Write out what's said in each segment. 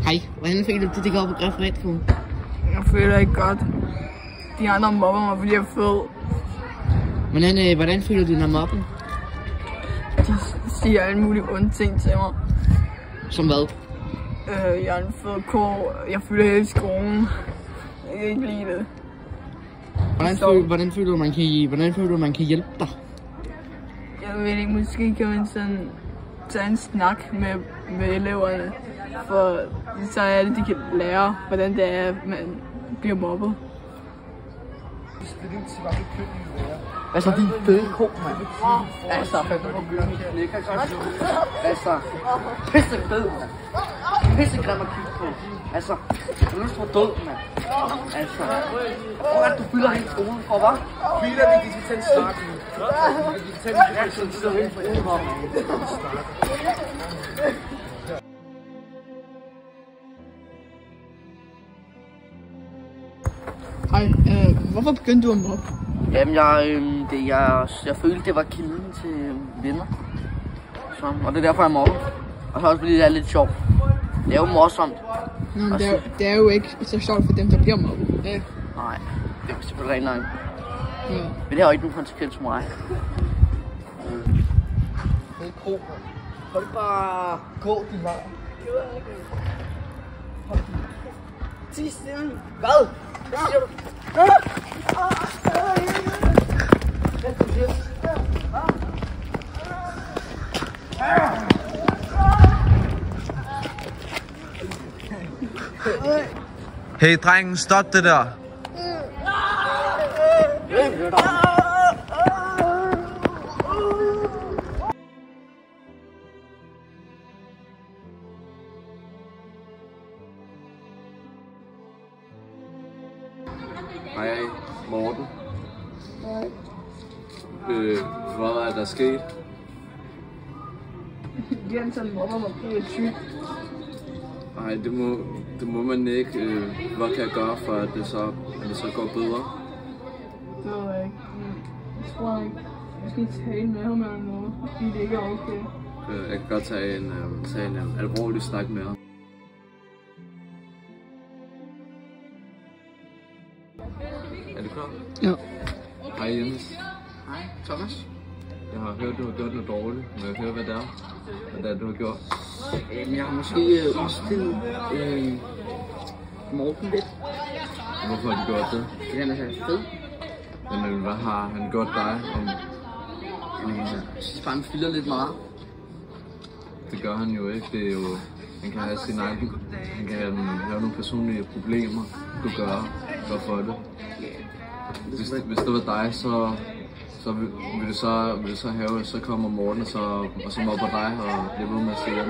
Hej, hvordan føler du, det går på referatskolen? Jeg føler ikke godt. De andre mobber mig, fordi jeg er fed. Hvordan føler du, når mobben? De siger alle mulige onde ting til mig. Som hvad? Jeg er en fed kår. Jeg føler hele skolen. Jeg kan ikke lide det. Hvordan føler du, man kan hjælpe dig? Jeg ved ikke, måske kan man sådan tage en snak med eleverne. For så er det, de kan lære, hvordan det er, at man bliver mobbet. Hvad så din fede ko, mand? Altså, pisse fed, mand. Pisse grim at kigge på. Altså, du er så død, mand. Altså, hvor er du fylder hele skolen for, hva'? Biler, vi kan tage en start. Vi kan tage en start. Hej, hvorfor begyndte du at mobbe? Jamen, jeg følte, det var kilden til venner. Så, og det er derfor, jeg mobber. Og så også fordi det er lidt sjovt. Det er jo morsomt. Nå, det er jo ikke så sjovt for dem, der bliver mobbet. Nej, det er selvfølgelig rent nok. Ja. Men det har jo ikke nogen konsekvens for mig. Hold bare gå, din vej. Tig stille. Hvad? Hvad siger du? Hey drengen, stop det der. Hej, Morten. Hvad er der sket? Jens mobber mig på et syg. Nej, det må man ikke. Hvad kan jeg gøre for, at det så går bedre? Det ved jeg ikke. Jeg tror ikke. Jeg skal tale med ham eller noget, fordi det ikke er okay. Jeg kan godt tage en alvorlig snak med ham. Er du klar? Ja. Hej Jens. Hej, Thomas. Jeg har hørt, du har gjort noget dårligt. Må jeg høre, hvad det er? Hvad det er, du har gjort? Jeg har måske udstillet Morten lidt. Hvorfor har du gjort det? Fordi han er så fed. Jamen, hvad har han gjort dig? Jeg synes bare, han fylder lidt meget. Det gør han jo ikke. Det er jo, han kan have sin egen, han kan have nogle personlige problemer, du gør for det. Hvis det var dig, så vil det så have, så kommer Morten og så mobber dig og bliver ved med at sige, at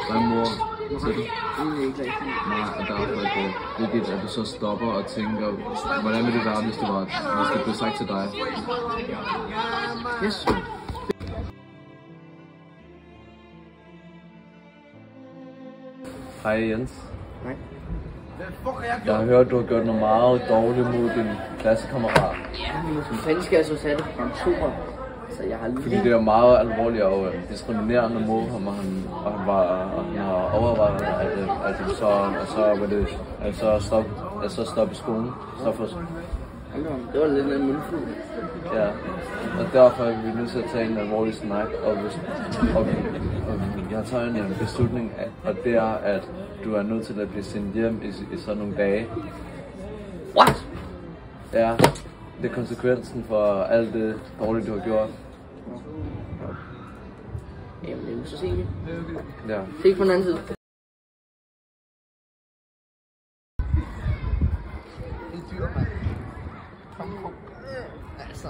der er mor til det. Det er ikke rigtigt. Nej, og derfor er det vigtigt, at du så stopper og tænker, hvordan vil det være, hvis det blev sagt til dig? Yes. Hej Jens. Nej. Jeg har hørt, du har gjort noget meget dårligt mod din klassekammerat. Som fanden skal jeg så sætte på kontoret? Så jeg har lige... Fordi det er meget alvorligt og diskriminerende mod ham, og han har overvejet, at så stoppe skolen. Det var lidt en mundfuld. Ja, og derfor er vi nødt til at tage en alvorlig snak, og jeg har taget en beslutning, og det er, at du er nødt til at blive sendt hjem i sådan nogle dage. What? Ja, det er konsekvensen for alt det dårlige, du har gjort. Jamen, så ses vi. Ja. Ses på den anden side. Altså.